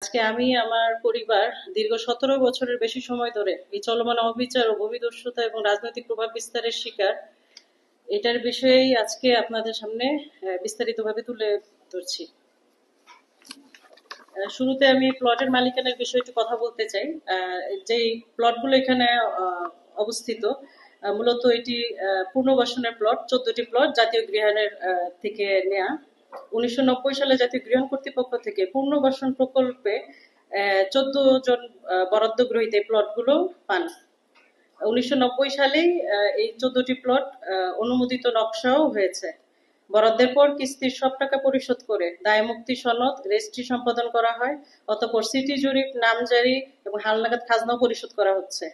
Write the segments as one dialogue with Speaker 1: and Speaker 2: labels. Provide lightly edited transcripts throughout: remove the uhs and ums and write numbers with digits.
Speaker 1: আজকে আমি আমার পরিবার দীর্ঘ 17 বছরের বেশি সময় ধরে এই চলমান অবিচার ও ভূমিদস্যুতা এবং রাজনৈতিক প্রভাব বিস্তারের শিকার। এটার বিষয়েই আজকে আপনাদের সামনে বিস্তারিতভাবে তুলে ধরছি। শুরুতে আমি প্লটের মালিকানার বিষয়ে একটু কথা বলতে চাই। যেই প্লটগুলো এখানে অবস্থিত, মূলত এটি পুনর্বাসনের প্লট, 14টি প্লট জাতীয় গৃহায়নের থেকে নেয়া। 1990 সালে জাতীয় গৃহায়ন কর্তৃপক্ষ থেকে পুনর্বাসন প্রকল্পে 14 জন বরাদ্দ গ্রহীত এই প্লটগুলো পান। 1990 সালেই এই 14টি প্লট অনুমোদিত নকশাও হয়েছে। বরাদ্দের পর কিস্তির সব টাকা পরিশোধ করে দায়মুক্তি সনদ রেজিস্ট্রি সম্পাদন করা হয়। অতঃপর সিটি জরিপ, নামজারি এবং হালনাগাদ খাজনাও পরিশোধ করা হচ্ছে।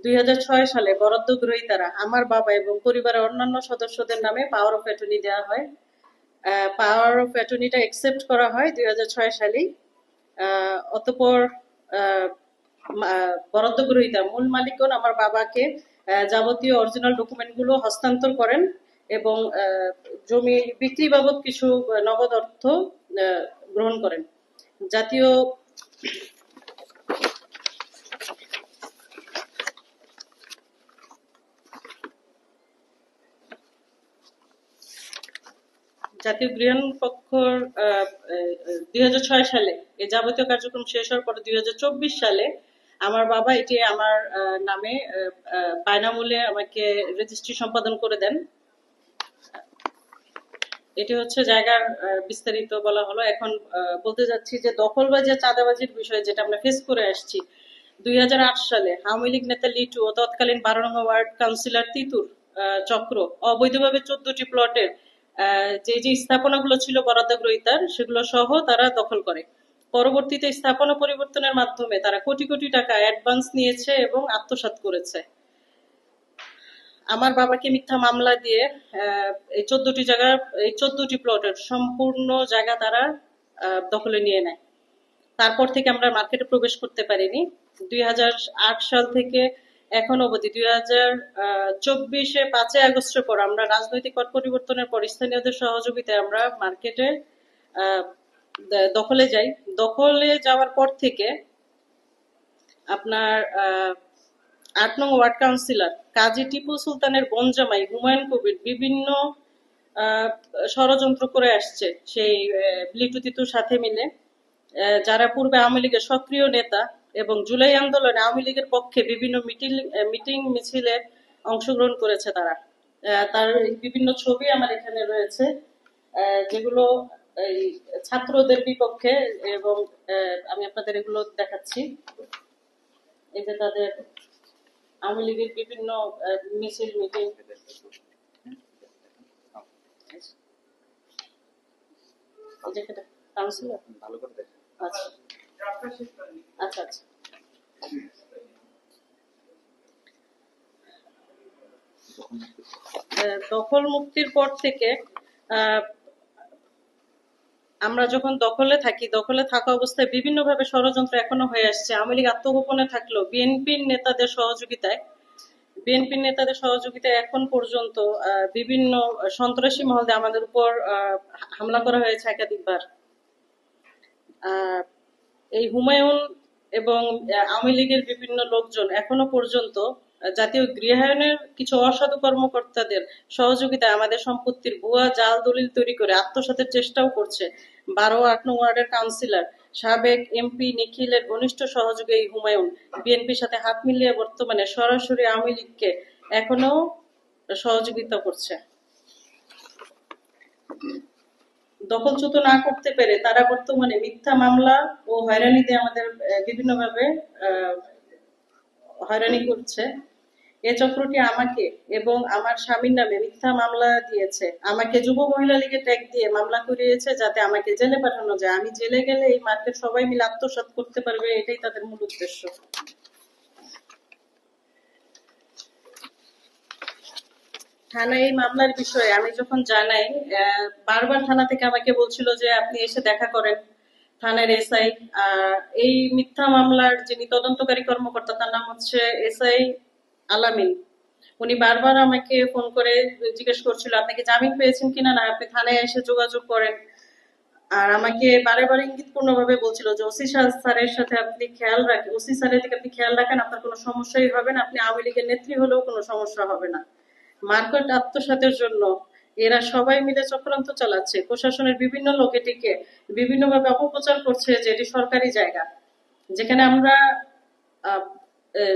Speaker 1: 2006 সালে বরাদ্দ গ্রহীতারা আমার বাবা এবং পরিবারের অন্যান্য সদস্যদের নামে পাওয়ার অফ অ্যাটর্নি দেওয়া হয়। পাওয়ার অফ অ্যাটর্নিটা অ্যাকসেপ্ট করা হয় 2006 সালেই। অতঃপর বরাদ্দ গ্রহীতা মূল মালিকগণ আমার বাবাকে যাবতীয় অরিজিনাল ডকুমেন্টগুলো হস্তান্তর করেন এবং জমি বিক্রি বাবদ কিছু নগদ অর্থ গ্রহণ করেন। জাতীয় গৃহায়ন পক্ষর 2006 সালে এই যাবতীয় কার্যক্রম শেষ হওয়ার পর 2024 সালে আমার বাবা এটি আমার নামে বায়নামূল্যে আমাকে রেজিস্ট্রি সম্পাদন করে দেন। এটি হচ্ছে জায়গার বিস্তারিত বলা হলো। এখন বলতে যাচ্ছি যে দখলবাজি আর চাঁদাবাজির বিষয়ে যেটা আমরা ফেস করে আসছি। 2008 সালে আওয়ামী লীগ নেতা লিটু ও তৎকালীন 12 নং ওয়ার্ড কাউন্সিলর তিতুর চক্র অবৈধভাবে 14টি প্লটের যে স্থাপনাগুলো ছিল বরাদ্দ গ্রহীতার, সেগুলো সহ তারা দখল করে। পরবর্তীতে স্থাপনা পরিবর্তনের মাধ্যমে তারা কোটি কোটি টাকা অ্যাডভান্স নিয়েছে এবং আত্মসাৎ করেছে। আমার বাবাকে মিথ্যা মামলা দিয়ে এই 14টি প্লটের সম্পূর্ণ জায়গা তারা দখলে নিয়ে নেয়। তারপর থেকে আমরা মার্কেটে প্রবেশ করতে পারিনি। 2008 সাল থেকে এখন অবধি 2024-এ 5 আগস্টের পর আমরা রাজনৈতিক পট পরিবর্তনের পর স্থানীয়দের সহযোগিতায় আমরা মার্কেটে দখলে যাই। দখলে যাওয়ার পর থেকে আপনার 8 নং ওয়ার্ড কাউন্সিলর কাজী টিপু সুলতানের বনজামাই হুমায়ুন কবির বিভিন্ন ষড়যন্ত্র করে আসছে সেই লিটু তিতুর সাথে মিলে, যারা পূর্বে আওয়ামী লীগের সক্রিয় নেতা এবং জুলাই আন্দোলনে আওয়ামী লীগের পক্ষে বিভিন্ন মিটিং মিছিলে অংশগ্রহণ করেছে। তার বিভিন্ন ছবি আমার এখানে রয়েছে, যেগুলো এই ছাত্রদের বিপক্ষে, এবং আমি আপনাদের এগুলো দেখাচ্ছি। এই যে তাদের আওয়ামী লীগের বিভিন্ন মিছিল মিটিং। কাউন্সিলর ভালো করে দেখেন। আচ্ছা আচ্ছা আচ্ছা। দখল মুক্তির পর থেকে আমরা যখন দখলে থাকা অবস্থায় বিভিন্নভাবে ষড়যন্ত্র এখনো হয়ে আসছে। আওয়ামী লীগ আত্মগোপনে থাকলেও বিএনপির নেতাদের সহযোগিতায় এখন পর্যন্ত বিভিন্ন সন্ত্রাসী মহলে আমাদের উপর হামলা করা হয়েছে একাধিকবার। এই হুমায়ুন এবং আওয়ামী লীগের বিভিন্ন লোকজন এখনো পর্যন্ত জাতীয় গৃহায়নের কিছু অসাধু কর্মকর্তাদের সহযোগিতায় আমাদের সম্পত্তির ভুয়া জাল দলিল তৈরি করে আত্মসাতের চেষ্টাও করছে। 12-8 নং ওয়ার্ডের কাউন্সিলর সাবেক এমপি নিখিলের ঘনিষ্ঠ সহযোগী এই হুমায়ুন বিএনপির সাথে হাত মিলিয়ে বর্তমানে সরাসরি আওয়ামী লীগকে এখনো সহযোগিতা করছে। দখলচ্যুত না করতে পেরে তারা বর্তমানে মিথ্যা মামলা ও হয়রানি দিয়ে আমাদের বিভিন্নভাবে হয়রানি করছে। এ চক্রটি আমাকে এবং আমার স্বামীর নামে মিথ্যা মামলা দিয়েছে। আমাকে যুব মহিলা লীগে ট্যাগ দিয়ে মামলা করিয়েছে যাতে আমাকে জেলে পাঠানো যায়। আমি জেলে গেলে এই মার্কেট সবাই মিলে আত্মসাৎ করতে পারবে, এটাই তাদের মূল উদ্দেশ্য। থানায় এই মামলার বিষয়ে আমি যখন জানাই, বারবার থানা থেকে আমাকে বলছিল যে আপনি এসে দেখা করেন। থানার এসআই এই মিথ্যা মামলার যিনি তদন্তকারী কর্মকর্তা, তার নাম হচ্ছে এসআই আলামিন। উনি বারবার আমাকে ফোন করে জিজ্ঞেস করছিল আপনি কি জামিন পেয়েছেন কিনা, না আপনি থানায় এসে যোগাযোগ করেন। আর আমাকে বারে বারে ইঙ্গিতপূর্ণ ভাবে বলছিল যে ওসি স্যারের সাথে আপনি খেয়াল রাখেন, ওসি স্যারের দিকে আপনি খেয়াল রাখেন, আপনার কোনো সমস্যাই হবে না, আপনি আওয়ামী লীগের নেত্রী হলেও কোনো সমস্যা হবে না। মার্কেট আত্মসাতের জন্য এরা সবাই মিলে চক্রান্ত চালাচ্ছে, প্রশাসনের বিভিন্ন লোক এটিকে বিভিন্নভাবে অপপ্রচার করছে যে এটি সরকারি জায়গা, যেখানে আমরা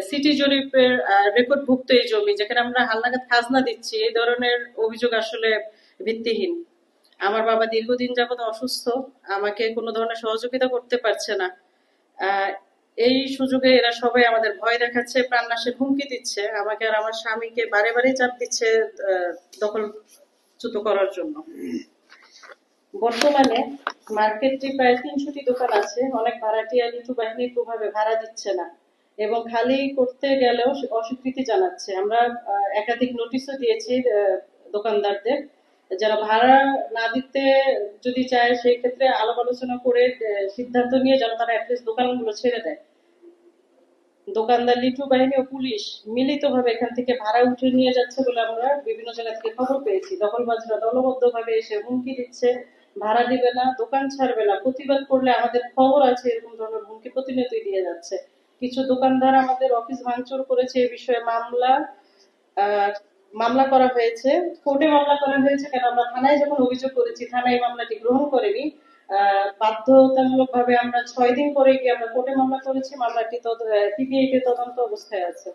Speaker 1: সিটি জরিপের রেকর্ডভুক্ত এই জমি, যেখানে আমরা হালনাগাদ খাজনা দিচ্ছি, এই ধরনের অভিযোগ আসলে ভিত্তিহীন। আমার বাবা দীর্ঘদিন যাবত অসুস্থ, আমাকে কোনো ধরনের সহযোগিতা করতে পারছে না। আহ, এই সুযোগে এরা সবাই আমাদের ভয় দেখাচ্ছে, প্রাণনাশের হুমকি দিচ্ছে, আমাকে আর আমার স্বামীকে বারে বারে চাপ দিচ্ছে দখলচ্যুত করার জন্য। বর্তমানে মার্কেটে প্রায় ৩০০টি দোকান আছে, অনেক ভাড়াটিয়া লিচু বাহিনীর প্রভাবে ভাড়া দিচ্ছে না এবং খালি করতে গেলেও অস্বীকৃতি জানাচ্ছে। আমরা একাধিক নোটিশও দিয়েছি দোকানদারদের, যারা ভাড়া না দিতে যদি চায় সেই ক্ষেত্রে আলাপ আলোচনা করে সিদ্ধান্ত নিয়ে যেন তারা অ্যাটলিস্ট দোকানগুলো ছেড়ে দেয়। দোকানদার, লিচু বাহিনী ও পুলিশ মিলিতভাবে এখান থেকে ভাড়া উঠে নিয়ে যাচ্ছে বলে আমরা বিভিন্ন জায়গা থেকে খবর পেয়েছি। দখলবাজরা দলবদ্ধভাবে এসে হুমকি দিচ্ছে, ভাড়া দিবে না, দোকান ছাড়বে না, প্রতিবাদ করলে আমাদের খবর আছে, এরকম ধরনের হুমকি প্রতিনিয়তই দিয়ে যাচ্ছে। কিছু দোকানদার আমাদের অফিস ভাঙচুর করেছে, এই বিষয়ে আহ, মামলা করা হয়েছে, কোর্টে মামলা করা হয়েছে। কেন আমরা থানায় যখন অভিযোগ করেছি, থানায় মামলাটি গ্রহণ করেনি। বাধ্যতামূলক ভাবে আমরা 6 দিন পরে গিয়ে আমরা কোর্টে মামলা করেছি, মামলাটি পিবিআই তদন্ত অবস্থায় আছে।